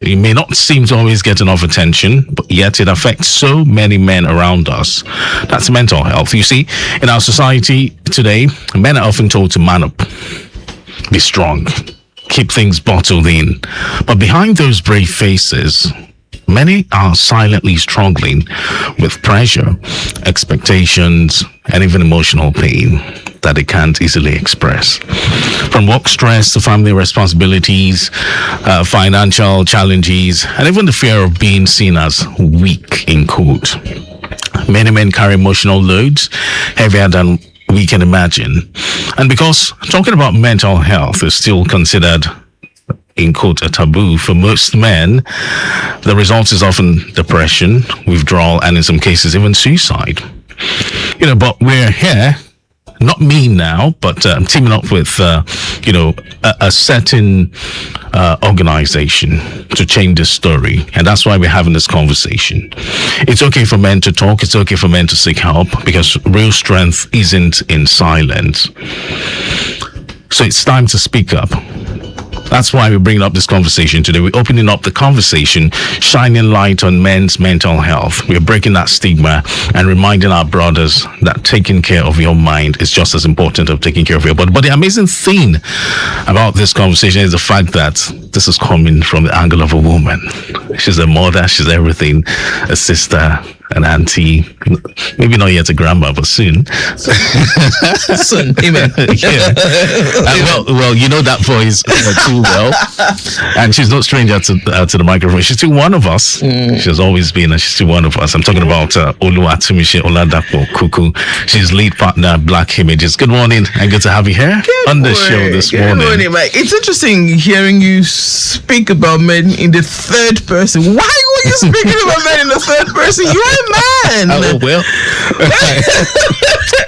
It may not seem to always get enough attention, but yet it affects so many men around us. That's mental health. You see, in our society today, men are often told to man up, be strong, keep things bottled in. But behind those brave faces, many are silently struggling with pressure, expectations, and even emotional pain that they can't easily express. From work stress to family responsibilities, financial challenges, and even the fear of being seen as weak, in quote. Many men carry emotional loads heavier than we can imagine. And because talking about mental health is still considered, in quote, a taboo for most men, the result is often depression, withdrawal, and in some cases even suicide. But we're here, not me now, but I'm teaming up with, a certain organization to change the story. And that's why we're having this conversation. It's okay for men to talk. It's okay for men to seek help, because real strength isn't in silence. So it's time to speak up. That's why we're bringing up this conversation today. We're opening up the conversation, shining light on men's mental health. We're breaking that stigma and reminding our brothers that taking care of your mind is just as important as taking care of your body. But the amazing thing about this conversation is the fact that this is coming from the angle of a woman. She's a mother, she's everything, a sister, an auntie, maybe not yet a grandma, but soon. Soon, amen. Yeah. Well, you know that voice too well, and she's no stranger to the microphone. She's still one of us. She's always been, and she's still one of us. I'm talking about Tunmise Oladapo Kuku. She's lead partner Black Hemages. Good morning, and good to have you here on the show this morning. Good morning, Mike. It's interesting hearing you speak about men in the third person. Why were you speaking about men in the third person? You are man. Oh, well.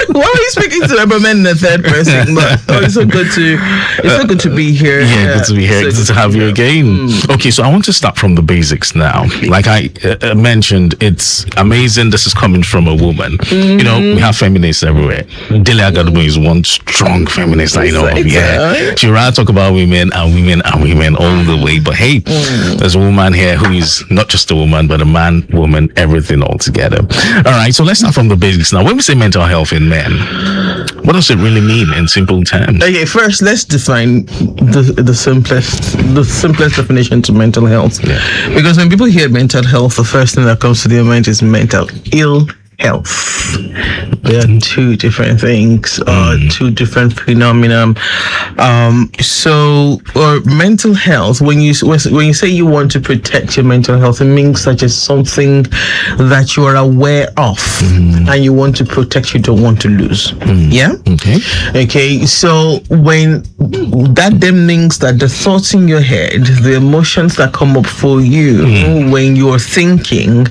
Why are you speaking about men in the third person? But it's so good to be here. Yeah, good to be here. Good to have you again. Okay, so I want to start from the basics now. Like I mentioned, it's amazing this is coming from a woman. We have feminists everywhere. Dele Agadumo is one strong feminist I know of. Yeah, she rather talk about women and women and women all the way. But hey, there's a woman here who is not just a woman, but a man, woman, everything all together. All right, so let's start from the basics now. When we say mental health in men, what does it really mean in simple terms? Okay, first let's define the simplest definition to mental health. Yeah. Because when people hear mental health, the first thing that comes to their mind is mental ill health. They are two different things, two different phenomena. Or mental health, when you say you want to protect your mental health, it means such as something that you are aware of and you want to protect, you don't want to lose. Yeah? Okay. So when that then means that the thoughts in your head, the emotions that come up for you when you're thinking,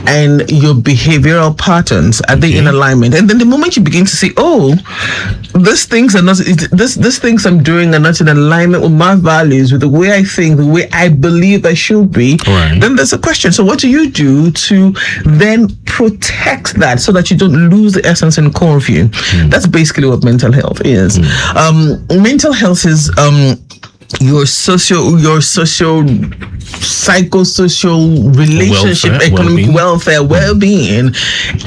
and your behavioral patterns, are they in alignment? And then the moment you begin to see, these things I'm doing are not in alignment with my values, with the way I think, the way I believe I should be, then there's a question. So what do you do to then protect that so that you don't lose the essence and core of you? That's basically what mental health is. Mental health is your psychosocial relationship, economic welfare, well-being.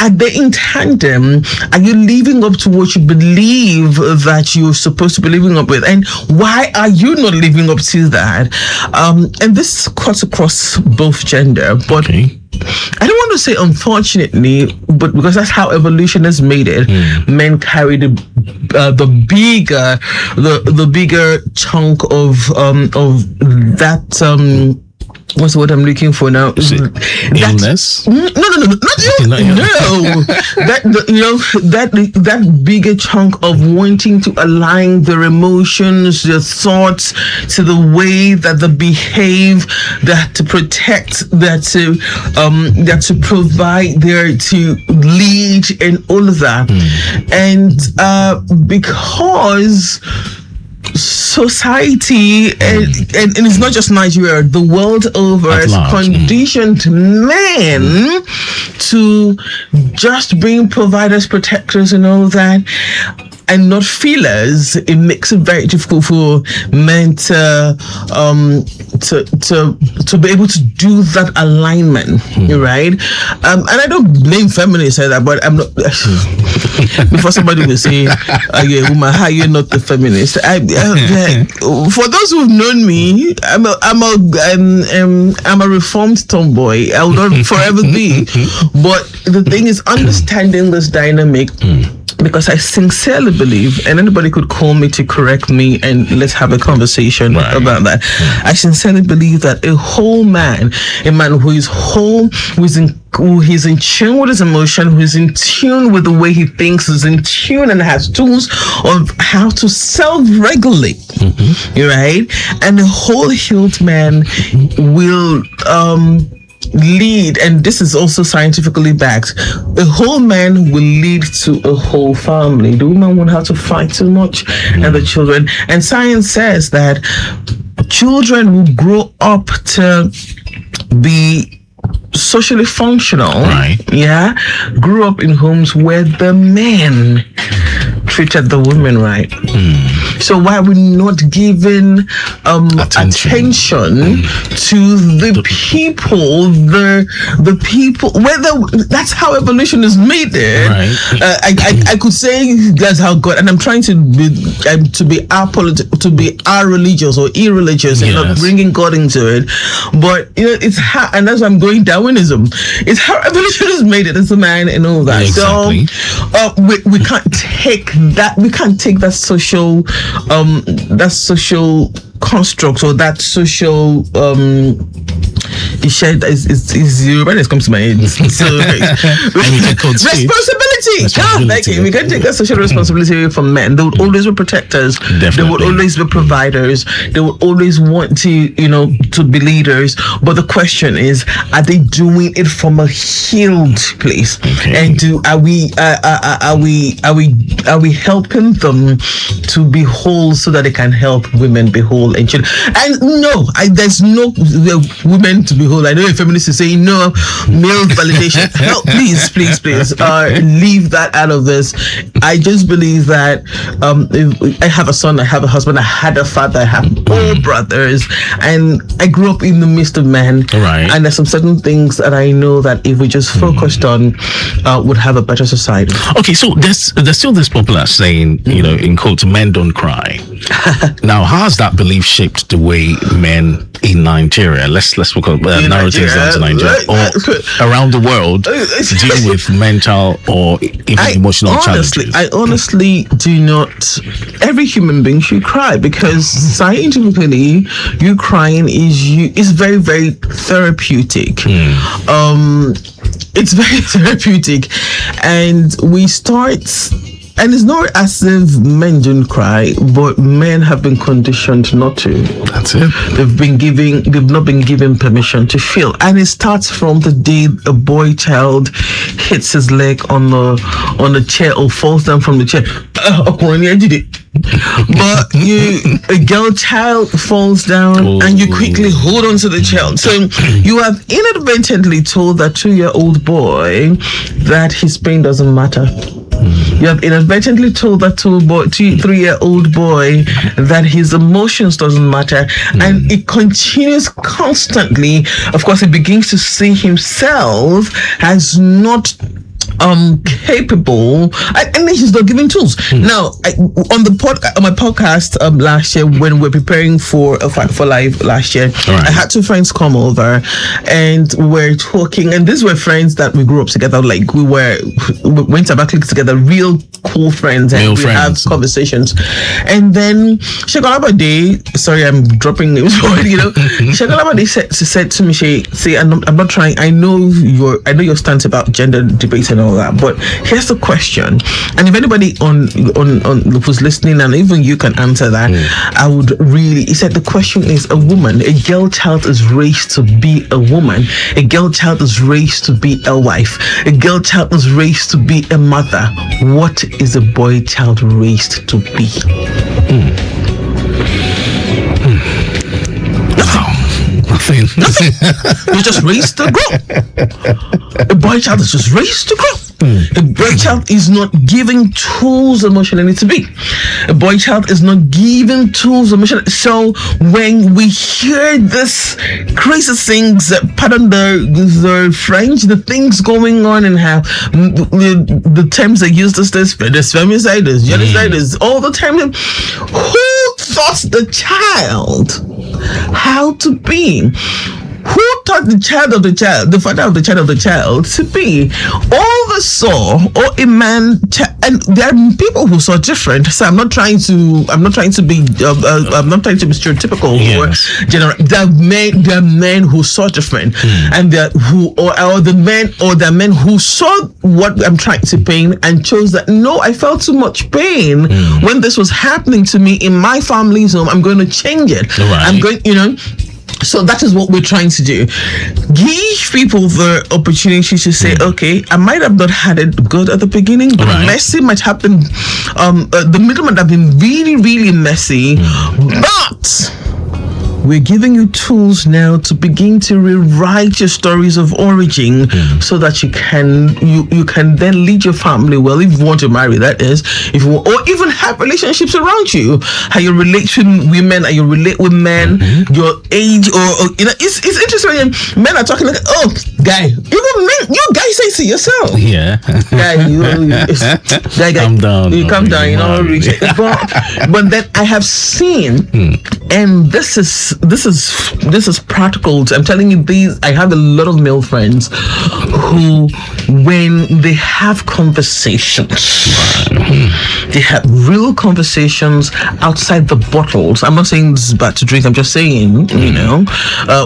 Are they in tandem? Are you living up to what you believe that you're supposed to be living up with? And why are you not living up to that? And this cuts across both gender, but I don't want to say unfortunately, but because that's how evolution has made it, men carry the bigger chunk of that. What's the word I'm looking for now? Illness? No, that bigger chunk of wanting to align their emotions, their thoughts to the way that they behave, that to protect, that to provide, there to lead, and all of that. And because society and it's not just Nigeria, the world over has conditioned men to just being providers, protectors, and all that. and not feelers, it makes it very difficult for men to be able to do that alignment, right? And I don't blame feminists for that, but I'm not. Before somebody will say, "Yeah, woman, how you not the feminist?" For those who've known me, I'm a reformed tomboy. I will not forever be. But the thing is, understanding this dynamic. Because I sincerely believe, and anybody could call me to correct me, and let's have a conversation about that. I sincerely believe that a whole man, a man who is whole, who is in tune with his emotion, who is in tune with the way he thinks, who's in tune and has tools of how to self-regulate, right? And a whole healed man will lead, and this is also scientifically backed, a whole man will lead to a whole family. The woman won't have to fight too much, and the children. And science says that children will grow up to be socially functional, grew up in homes where the men treated the women right. So why are we not giving attention to the people, the people, whether that's how evolution is made there. I could say that's how God, and I'm trying to be our religious or irreligious and not bringing God into it, but it's how, and that's why I'm going Darwinism. It's how evolution has made it as a man and all that. Exactly. So we can't take that. We can't take that social construct or that social is when it comes to my head. So responsibility. Thank you. We can take that social responsibility from men. They would always be protectors. Definitely. They would always be providers. They would always want to be leaders. But the question is, are they doing it from a healed place? Okay. And are we helping them to be whole so that they can help women be whole and children? And no, there's no women to be whole. I know a feminist is saying no male validation. No, please, leave that out of this. I just believe that I have a son, I have a husband, I had a father, I have all brothers, and I grew up in the midst of men. Right. And there's some certain things that I know that if we just focused on, would have a better society. Okay, so there's still this popular saying, in quotes, men don't cry. Now, how has that belief shaped the way men in Nigeria, let's look at narratives down to Nigeria, or around the world, deal with mental or even emotional challenges? I honestly do not. Every human being should cry, because scientifically, you crying is very, very therapeutic. It's very therapeutic, and we start. And it's not as if men don't cry, but men have been conditioned not to. That's it. They've not been given permission to feel. And it starts from the day a boy child hits his leg on the chair or falls down from the chair. But a girl child falls down and you quickly hold on to the child. So you have inadvertently told that 2-year-old boy that his pain doesn't matter. You have inadvertently told that 3-year-old boy that his emotions doesn't matter, and it continues constantly. Of course, he begins to see himself as not capable, and he's not given tools. Now, on my podcast last year, when we were preparing for live last year, I had 2 friends come over, and we're talking. And these were friends that we grew up together. Like we went to Berkeley together, real cool friends, and we have conversations. And then Shagalabade, sorry, I'm dropping names, Shagalabade said to me, "See, I'm not trying. I know your stance about gender debates and all that, but here's the question." And if anybody on who's listening, and even you can answer that, I would really. He said the question is: a girl child is raised to be a woman. A girl child is raised to be a wife. A girl child is raised to be a mother. What is a boy child raised to be? Nothing. You're just raised to grow. A boy child is just raised to grow. A boy child is not giving tools emotionally to be. A boy child is not giving tools emotionally. So when we hear this crazy things, pardon the French, the things going on and how the terms they use this femicide, this genocide, is all the time. Who taught the child how to be? Who taught the child of the child, the father of the child to be? All the saw, or a man, and there are people who saw different. So I'm not trying to be stereotypical or general. There are men who saw different, and there are the men who saw what I'm trying to paint and chose that. No, I felt too much pain when this was happening to me in my family's home. I'm going to change it. Right. I'm going, So that is what we're trying to do. Give people the opportunity to say, okay, I might have not had it good at the beginning, but messy might have been, the middle might have been really, really messy, but we're giving you tools now to begin to rewrite your stories of origin so that you can then lead your family well, if you want to marry, that is, if you want, or even have relationships around you, how you relate with women, how you relate with men, your age, or it's interesting when men are talking like, oh, guy, even men, you guys say to yourself, guy, guy, calm down, calm down, but then I have seen, and this is practical. I'm telling you, I have a lot of male friends who, when they have conversations, they have real conversations outside the bottles. I'm not saying this is bad to drink. I'm just saying,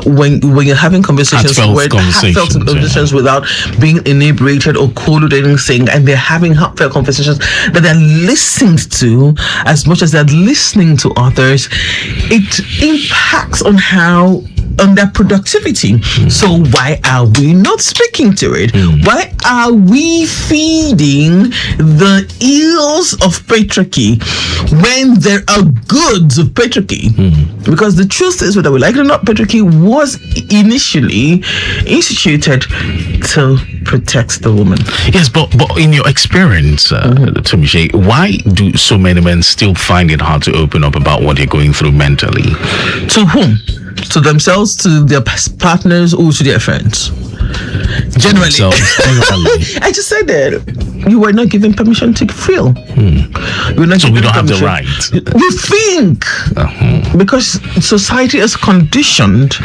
when you're having conversations, heartfelt conversations without being inebriated or coded anything, and they're having heartfelt conversations that they're listening to as much as they're listening to others, it impacts on their productivity. So why are we not speaking to it? Why are we feeding the ills of patriarchy when there are goods of patriarchy? Because the truth is, whether we like it or not, patriarchy was initially instituted to protect the woman. Yes, but in your experience, Tunmise, why do so many men still find it hard to open up about what they're going through mentally? To whom? To themselves, to their partners, or to their friends? Generally. I just said that you were not given permission to feel. So we don't have the right. You think because society has conditioned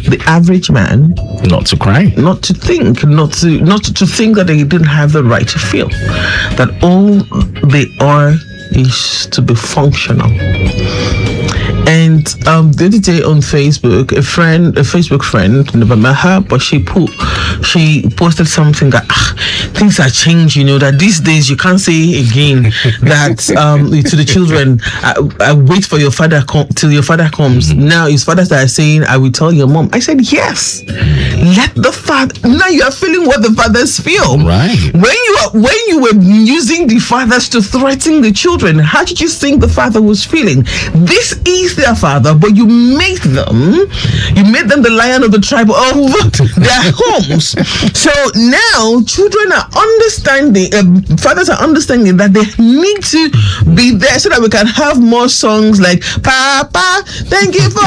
the average man not to cry, not to think, not to think that they didn't have the right to feel. That all they are is to be functional. And the other day on Facebook, a Facebook friend, never met her, but she posted something that things are changed. That these days you can't say again that to the children, I wait for your father till your father comes. Now his fathers are saying, I will tell your mom. I said yes. Let the father. Now you are feeling what the fathers feel. Right. When you were using the fathers to threaten the children, how did you think the father was feeling? This is their father, but you made them the lion of the tribe of their homes. So now children are understanding, fathers are understanding that they need to be there so that we can have more songs like Papa, thank you for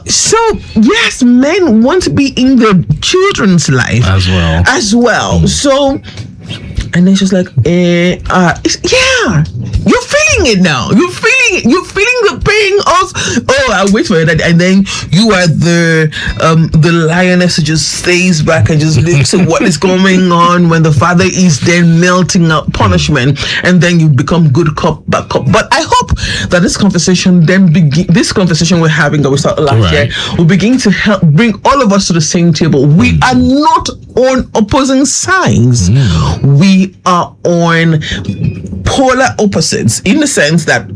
So yes, men want to be in their children's life as well. So, and then she's like, you're feeling it now. You're feeling the pain of, I'll wait for it. And then you are the lioness who just stays back and just looks at what is going on when the father is then melting out punishment, and then you become good cop, bad cop. But I hope that this conversation we're having, that we started last year, will begin to help bring all of us to the same table. We are not on opposing sides. We are on polar opposites, in the sense that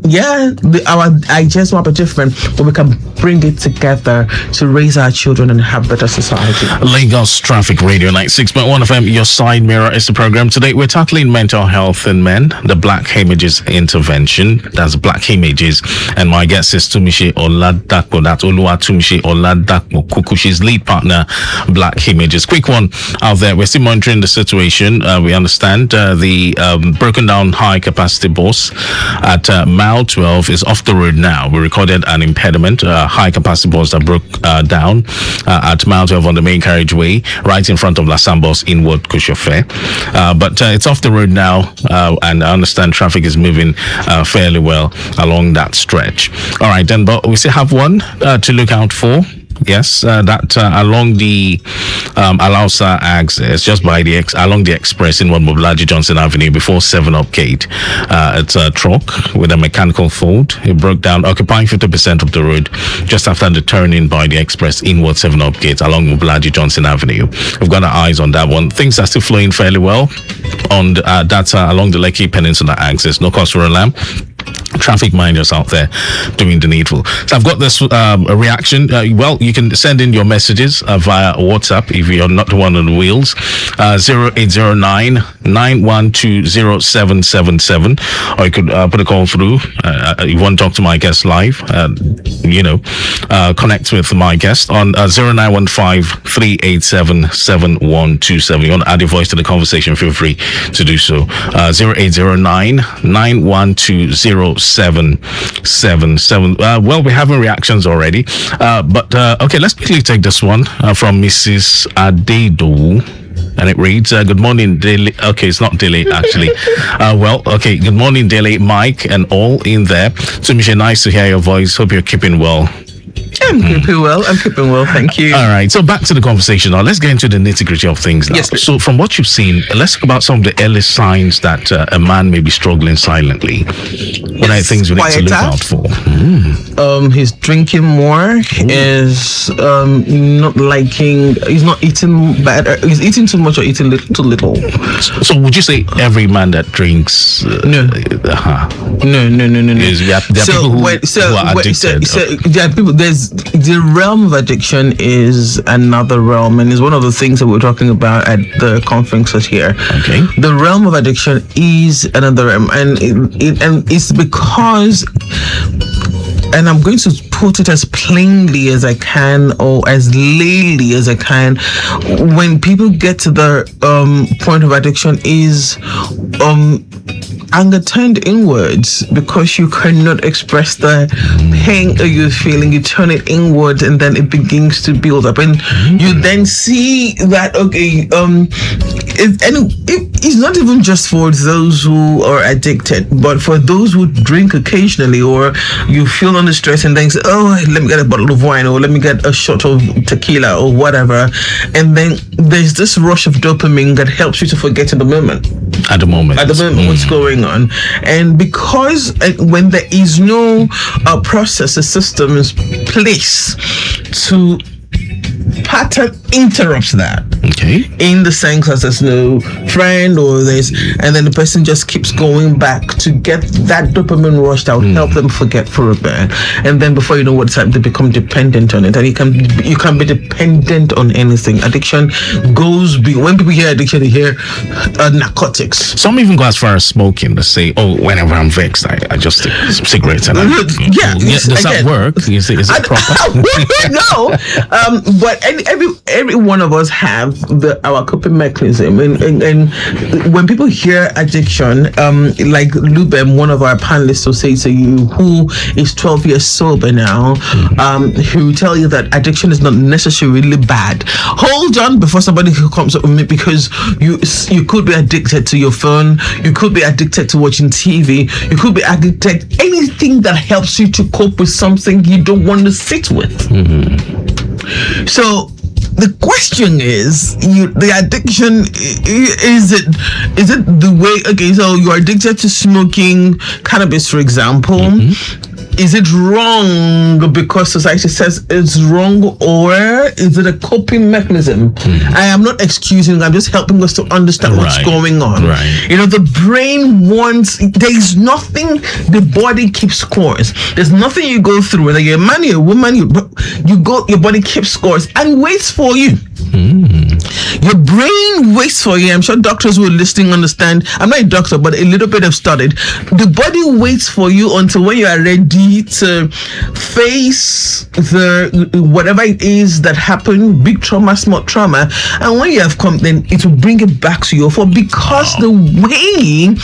our ideas might be different, but we can bring it together to raise our children and have better society. Lagos Traffic Radio 96.1 FM, your side mirror is the program. Today we're tackling mental health in men, the Black Hemages intervention. That's Black Hemages, and my guest is Tunmise Oladapo Kuku. She's lead partner, Black Hemages. Quick one, out there. We're still monitoring the situation. We understand the broken down high capacity bus at mile 12 is off the road now. We recorded an impediment, high capacity bus that broke down at mile 12 on the main carriageway, right in front of La Sambos inward Kushofe. But it's off the road now, and I understand traffic is moving fairly well along that stretch. All right, then, but we still have one to look out for. Yes, that along the Alausa axis, just by the along the express in Moblaji Johnson Avenue before 7-Up Gate. It's a truck with a mechanical fault. It broke down, occupying 50% of the road just after the turning by the express inward 7-Up Gate along Moblaji Johnson Avenue. We've got our eyes on that one. Things are still flowing fairly well on that's along the Lekki Peninsula axis. No cause for alarm. Traffic minders out there doing the needful. So I've got this reaction. Well, you can send in your messages via WhatsApp if you're not the one on the wheels. 0809-912-0777, or you could put a call through. You want to talk to my guest live, connect with my guest on 0915-387-7127. You want to add your voice to the conversation, feel free to do so. 0809-912-0777. Well, we're having reactions already, but okay, let's quickly take this one from Mrs. Adedo. And it reads, good morning, Daily. Okay, it's not Daily, actually. Okay, good morning, Daily, Mike, and all in there. So, Michelle, nice to hear your voice. Hope you're keeping well. I'm keeping well. Thank you. All right. So back to the conversation now. Let's get into the nitty-gritty of things now. Yes, please. So from what you've seen, let's talk about some of the early signs that a man may be struggling silently. What are things we need to look out for? He's drinking more. Is not liking. He's not eating better. He's eating too much or eating too little. So would you say every man that drinks? No. No. There are people who are addicted. There are people. There's the realm of addiction is another realm, and is one of the things that we're talking about at the conferences here. Okay. The realm of addiction is another realm, and it's because, and I'm going to put it as plainly as I can, or as layly as I can, when people get to the point of addiction is anger turned inwards, because you cannot express the pain that you're feeling. You turn it inwards, and then it begins to build up, and you then see that it's not even just for those who are addicted, but for those who drink occasionally, or you feel under stress and then say, oh, let me get a bottle of wine, or let me get a shot of tequila or whatever, and then there's this rush of dopamine that helps you to forget in the moment. At the moment what's going on. And because when there is no process, a system is place to pattern interrupts that. Okay. In the sense that there's no friend or there's, and then the person just keeps going back to get that dopamine rush that will help them forget for a bit. And then before you know what's happened, they become dependent on it. And you can be dependent on anything. Addiction goes when people hear addiction, they hear narcotics. Some even go as far as smoking. They say, oh, whenever I'm vexed, I just take some cigarettes and does that work? Is it proper? No. But every one of us have our coping mechanism, and when people hear addiction, like Lubem, one of our panelists will say to you, who is 12 years sober now, he will tell you that addiction is not necessarily bad. Hold on before somebody comes up with me, because you could be addicted to your phone, you could be addicted to watching TV, you could be addicted to anything that helps you to cope with something you don't want to sit with. So the question is, the addiction, is it the way? Okay, so you're addicted to smoking cannabis, for example. Is it wrong because society says it's wrong, or is it a coping mechanism? I am not excusing, I'm just helping us to understand what's going on. You know, the brain wants, there's nothing, the body keeps scores. There's nothing you go through, whether you're a man, you're a woman, your body keeps scores and waits for you. Your brain waits for you. I'm sure doctors who are listening understand. I'm not a doctor, but a little bit have studied. The body waits for you until when you are ready to face the whatever it is that happened, big trauma, small trauma, and when you have come, then it will bring it back to you. For because the way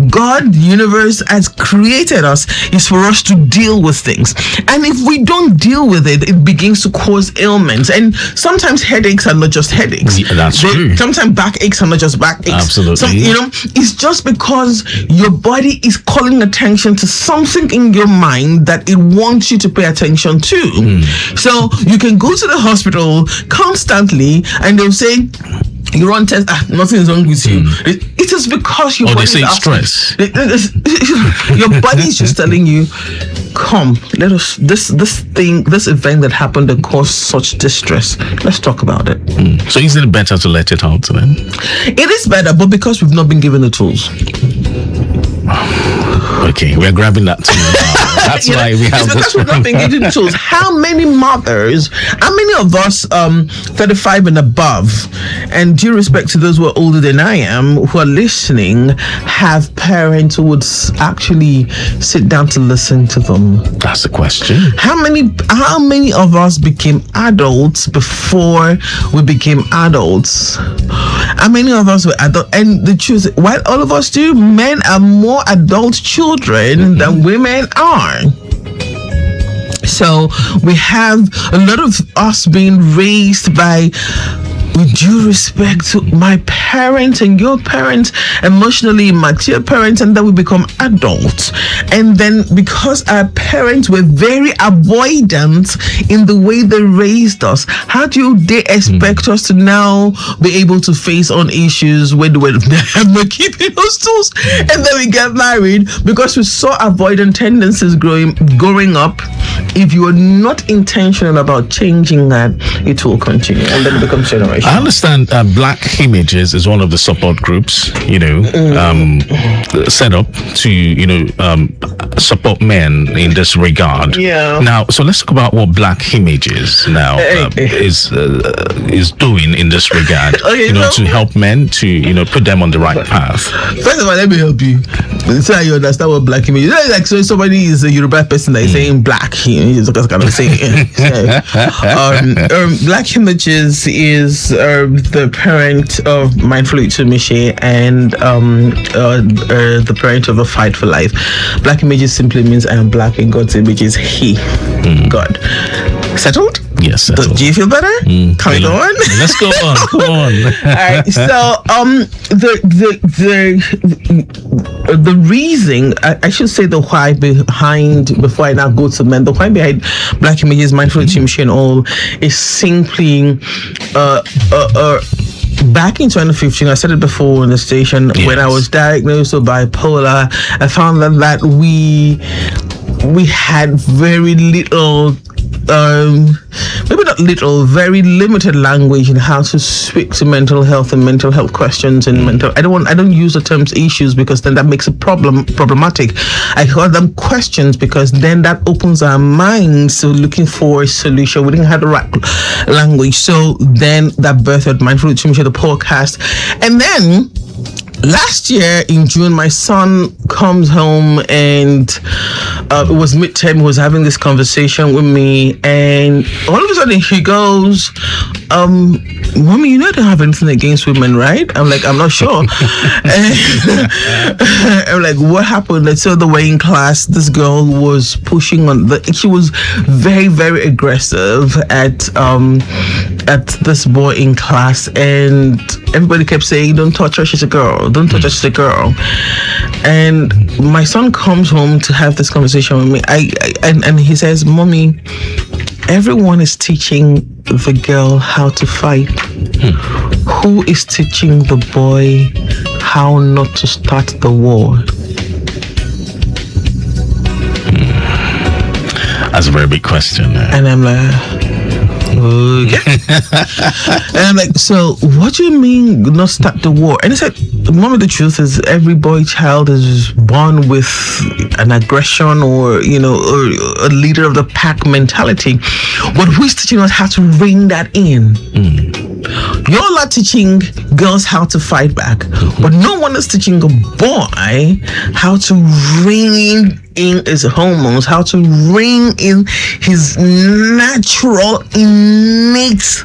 God, the universe, has created us is for us to deal with things, and if we don't deal with it, it begins to cause ailments. And sometimes headaches are not just headaches. Yeah, that's true. Sometimes backaches are not just backaches. Absolutely. It's just because your body is calling attention to something in your mind that it wants you to pay attention to. So you can go to the hospital constantly and they'll say, you run test, nothing is wrong with you. It is because your body they say stress. Your body is just telling you, come, let us, this event that happened that caused such distress, let's talk about it. So isn't it better to let it out then? It is better, but because we've not been given the tools. Okay, we're grabbing that too now. That's why we have because we've not been given the tools. How many mothers, how many of us 35 and above, and due respect to those who are older than I am who are listening, have parents who would actually sit down to listen to them? That's the question. How many of us became adults before we became adults? How many of us were adults? And the truth, while all of us do, men are more adult children than women are. So we have a lot of us being raised by, with due respect to my parents and your parents, emotionally immature parents, and then we become adults. And then because our parents were very avoidant in the way they raised us, how do they expect us to now be able to face on issues when we're keeping those tools? And then we get married because we saw avoidant tendencies growing up. If you are not intentional about changing that, it will continue, and then it becomes generational. I understand Black Hemages is one of the support groups, set up to, support men in this regard. Yeah. Now, so let's talk about what Black Hemages now is doing in this regard, to help men to, put them on the right path. First of all, let me help you. So you understand what Black Hemages is. Like, so somebody is a Yoruba person that is saying Black, he's kind of saying Black Hemages is the parent of Mindfully Tunmise and the parent of A Fight for Life. Black Hemages simply means I am black in God's image is He, God. Settled? Yes, settled. Do you feel better? Can we go on? Let's go on. Go on. All right. So, the reason, I should say the why behind, before I now go to men, the why behind Black Hemages, Mindful Tunmise and all is simply back in 2015, I said it before on the station, when I was diagnosed with bipolar, I found that we had very little, maybe not little, very limited language in how to speak to mental health and mental health questions and I don't use the terms issues because then that makes it problematic. I call them questions because then that opens our minds to looking for a solution. We didn't have the right language, so then that birthed Mindful Tunmise, the podcast. And then last year in June, my son comes home and it was midterm. He was having this conversation with me, and all of a sudden he goes, Mommy, you know I don't have anything against women, right? I'm like, I'm not sure. I'm like, what happened? So the way in class, this girl was pushing on she was very, very aggressive at this boy in class, and everybody kept saying, don't touch her, she's a girl. Don't touch her, she's a girl. And my son comes home to have this conversation with me. And he says, Mommy, everyone is teaching the girl how to fight. Who is teaching the boy how not to start the war? That's a very big question. And I'm like, okay. And I'm like, so what do you mean not start the war? And he said, Mom, the truth is every boy child is born with an aggression or a leader of the pack mentality, but who's teaching us how to rein that in? You're all are teaching girls how to fight back, but no one is teaching a boy how to rein in his hormones, how to rein in his natural innate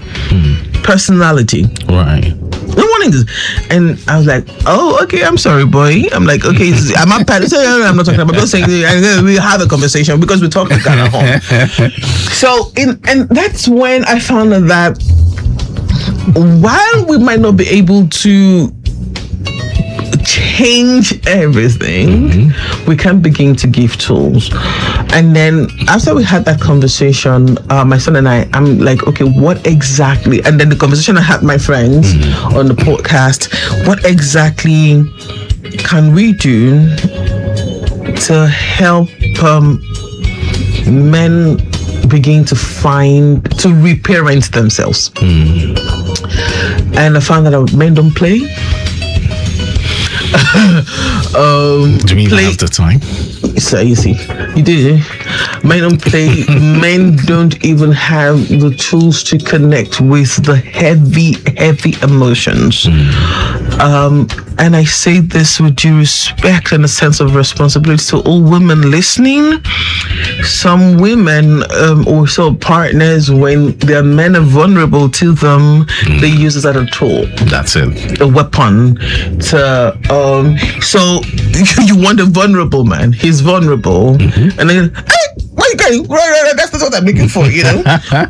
personality. Right. No one is, and I was like, "Oh, okay, I'm sorry, boy." I'm like, "Okay, I'm not I'm not talking about. I'm just saying we have a conversation because we talk kind of home." So, and that's when I found out that while we might not be able to change everything, we can begin to give tools. And then after we had that conversation, my son and I'm like, okay, what exactly? And then the conversation I had with my friends on the podcast, what exactly can we do to help men begin to reparent themselves? And I found that men don't play. Do we even have the time? So you see, you do. Men don't play. Men don't even have the tools to connect with the heavy emotions. And I say this with due respect and a sense of responsibility to all women listening. Some women also partners, when their men are vulnerable to them, they use it as a tool. That's it. A weapon to so you want a vulnerable man. He's vulnerable, and then hey, why you going? That's what I'm looking for, you know.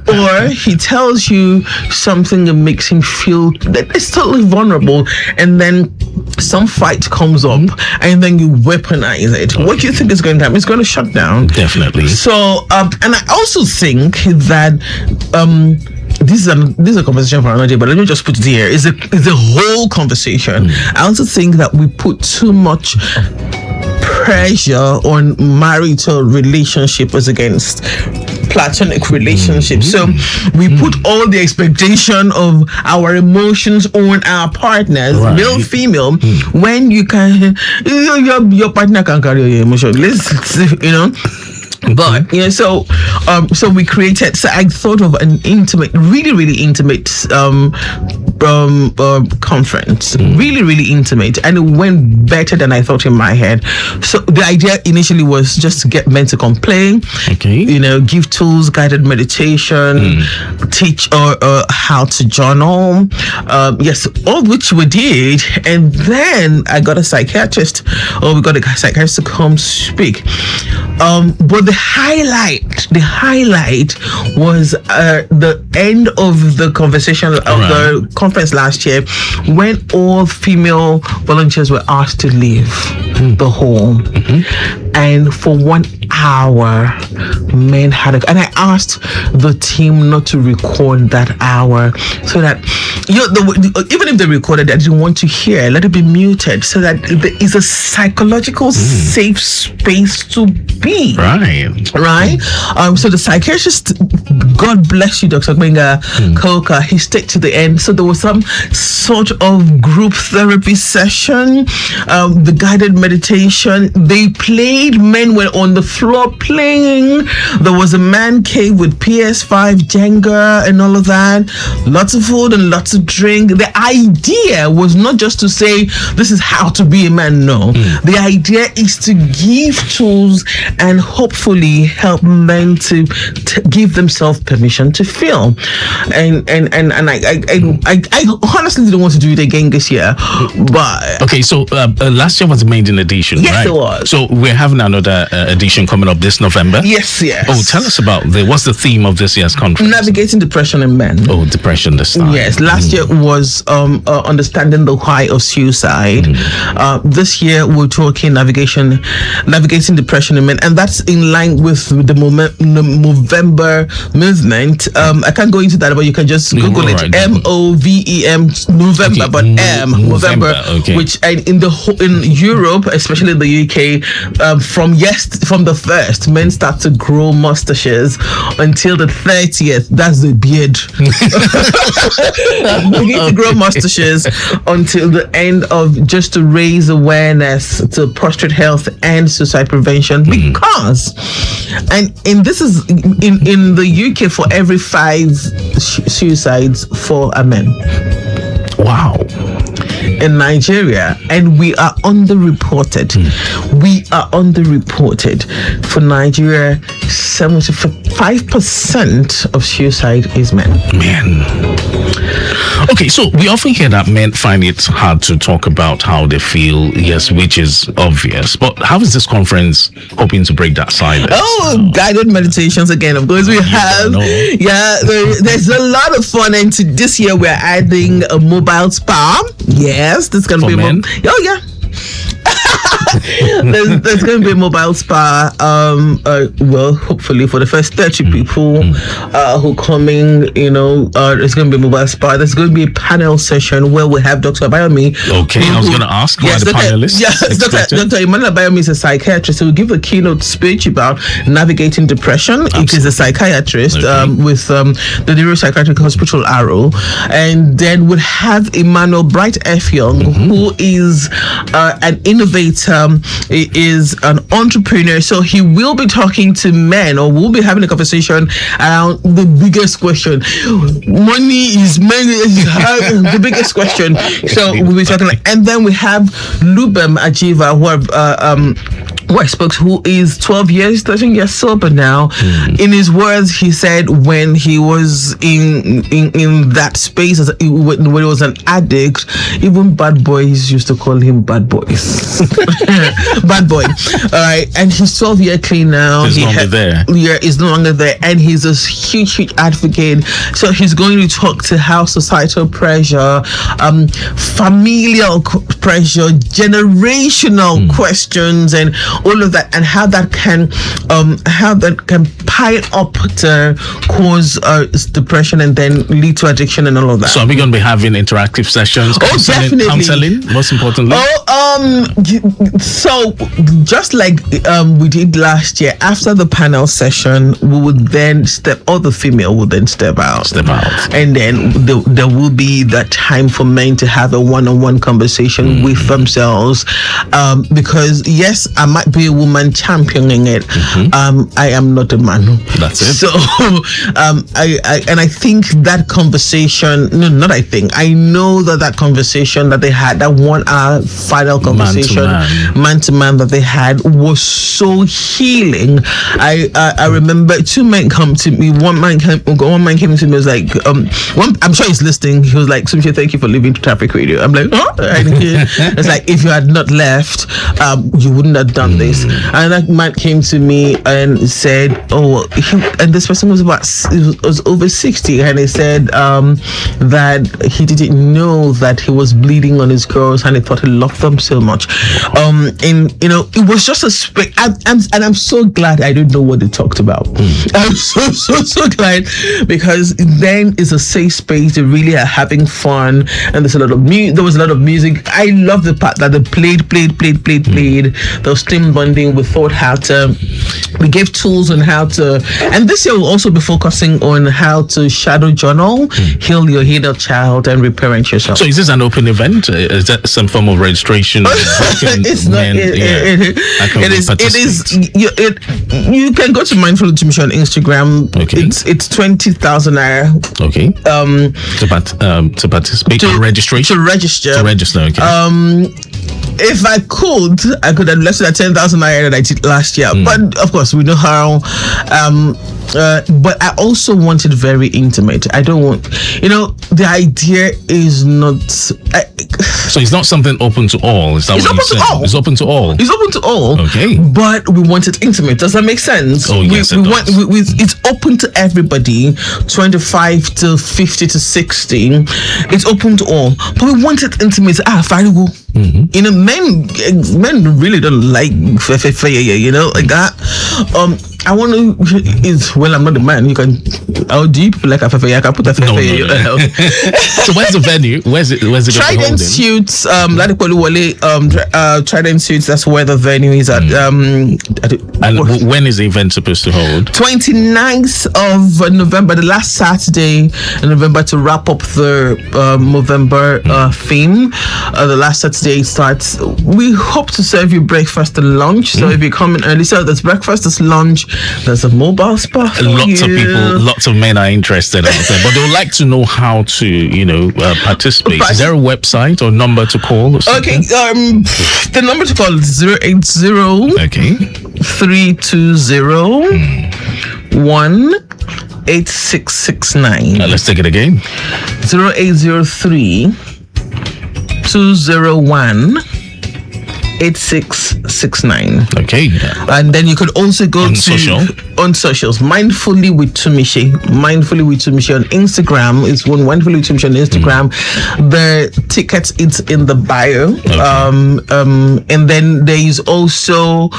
Or he tells you something that makes him feel that it's totally vulnerable, and then some fight comes up, and then you weaponize it. What do you think is going to happen? It's going to shut down. Definitely. So, and I also think that this is a conversation for another day, but let me just put it here. It's a whole conversation. I also think that we put too much pressure on marital relationship as against platonic relationships. So we put all the expectation of our emotions on our partners, male, female, when you can, your partner can carry your emotion. Let's, you know. But you know, so we created. So I thought of an intimate, really intimate conference, really intimate, and it went better than I thought in my head. So the idea initially was just to get men to complain, you know, give tools, guided meditation, teach or how to journal, yes, all of which we did, and then I got a psychiatrist, or we got a psychiatrist to come speak. But the highlight was the end of the conversation of the conference last year, when all female volunteers were asked to leave the hall, and for 1 hour men had and I asked the team not to record that hour, so that even if they recorded it, I didn't want to hear, let it be muted, so that there is a psychological safe space to be. Right. So the psychiatrist, God bless you, Dr. Benga Koka, he stayed to the end. So there was some sort of group therapy session, the guided meditation. They played, men were on the floor playing. There was a man cave with PS5, Jenga, and all of that. Lots of food and lots of drink. The idea was not just to say this is how to be a man. No, the idea is to give tools and hopefully help men to give themselves permission to feel. And I honestly didn't want to do it again this year, but okay. So last year was a maiden edition. Yes, right? It was. So we're having another edition coming up this November. Yes. Oh, tell us about what's the theme of this year's conference? Navigating depression in men. Oh, depression this time. Yes, last year was understanding the why of suicide. This year we're talking navigating depression in men, and that's in line with the Movember movement. I can't go into that, but you can just Google it. MOVEM November, but Movember, which in Europe, especially in the UK, from the 1st, men start to grow mustaches until the 30th. That's the beard. Begin to grow mustaches until the end of, just to raise awareness to prostate health and suicide prevention, because and this is in the UK, for every 5 suicides, 4 are men. Wow. in Nigeria, and we are underreported. We are underreported. For Nigeria, 75% of suicide is men. Okay, so we often hear that men find it hard to talk about how they feel, yes, which is obvious. But how is this conference hoping to break that silence? Oh, guided meditations again. Of course, we have. Yeah, there's a lot of fun. And this year, we're adding a mobile spa. Yes, this is going to be men? Oh, yeah. there's going to be a mobile spa. Well, hopefully for the first 30 people who coming, there's going to be a mobile spa. There's going to be a panel session where we have Dr. Abayomi. Okay, I was going to ask who are the panelists. Yes, Dr. Emmanuel Abayomi is a psychiatrist who will give a keynote speech about navigating depression. Absolutely. It is a psychiatrist with the Neuropsychiatric Hospital Arrow. And then we'll have Emmanuel Bright Effiong, who is an innovator, is an entrepreneur. So he will be talking to men, or we'll be having a conversation around the biggest question. Money is the biggest question. So we'll be talking and then we have Lubem Ajiva, who I spoke to, who is 13 years sober now. In his words, he said when he was in that space, when he was an addict, even bad boys used to call him bad boys. Bad boy. All right. And he's 12 years clean now. He's no longer there. Yeah, he's no longer there. And he's a huge advocate. So he's going to talk to how societal pressure, familial pressure, generational questions, and all of that, and how that can pile up to cause depression and then lead to addiction and all of that. So are we going to be having interactive sessions? Definitely. Counseling, most importantly. So just like we did last year, after the panel session, we would then all the female would then step out, and then there will be that time for men to have a one-on-one conversation with themselves, because yes, I might be a woman championing it. I am not a man. That's it. So I think that conversation, I know that conversation that they had, that 1 hour final conversation, man to man that they had, was so healing. I remember 2 men come to me. One man came to me, was like, I'm sure he's listening. He was like, Sumshe, thank you for leaving Traffic Radio. I'm like, oh, it's like, if you had not left, you wouldn't have done this. And that man came to me and said, and this person was over 60, and he said that he didn't know that he was bleeding on his girls, and he thought he loved them so much. And it was just a space, and I'm so glad I don't know what they talked about. I'm so glad, because then it's a safe space. They really are having fun, and there's a lot of there was a lot of music. I love the part that they played. There was team bonding. We thought we gave tools on how to, and this year we'll also be focusing on how to shadow journal, heal your inner child, and reparent yourself. So is this an open event? Is that some form of registration? It's not. It is. You can go to Mindful Intimacy on Instagram. Okay. It's 20,000 naira. Okay. To participate. To register. Okay. If I could have left it at 10,000 naira that I did last year. But of course, we know how. But I also want it very intimate. I don't want, the idea is not. So it's not something open to all. Is that what you're saying? It's open to all. It's open to all. Okay. But we want it intimate. Does that make sense? Oh, yes, it does. It's open to everybody, 25 to 50 to 60. It's open to all. But we want it intimate. Farigo. Men really don't like like that. I want to. I'm not the man. You can. How do you people like a fefe? I can put a fefe. No. So where's the venue? Where's it going to be holding? Trident Suits. Trident Suits. That's where the venue is at. And when is the event supposed to hold? 29th of November, the last Saturday in November, to wrap up the November theme. The last Saturday starts. We hope to serve you breakfast and lunch. So if you come in early, so there's breakfast, there's lunch, There's a mobile spa for Lots of you. people, lots of men are interested out there, but they would like to know how to, participate. Is there a website or number to call? Or Okay, something? the number to call is 080 Okay. 320 18669. Let's take it again. 0803 201 8669. Okay. And then you could also go On to social? on socials. Mindfully with Tunmise. Mindfully with Tunmise on Instagram. It's one Mindfully with Tunmise on Instagram. The tickets, it's in the bio. And then there is also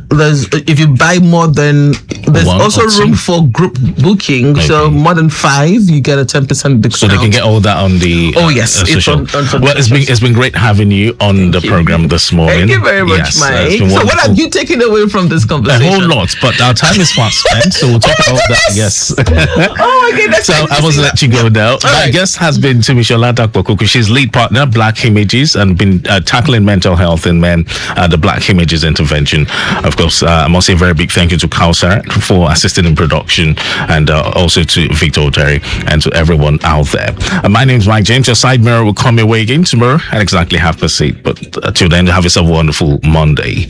there's if you buy more than there's One also or two? room for group booking. So Okay. more than 5, you get a 10% discount. So they can get all that on the Oh, yes, it's social. on Well, it's been great having you on the you. program this morning. Thank you very much, Yes, Mike. it's been So what wonderful. have you taken away from this A conversation? whole lot, but our time is fast spent, so we'll talk about that. Yes. Oh my goodness. So I must let you go now. My right. guest has been Tunmise Oladapo Kuku. She's lead partner, Black Hemages, and been tackling mental health in men, the Black Hemages intervention. Of course, I must say a very big thank you to Kausar for assisting in production, and also to Victor Terry and to everyone out there. My name is Mike James. Your side mirror will come your way again tomorrow at exactly 8:30. But till then, have yourself a wonderful Monday.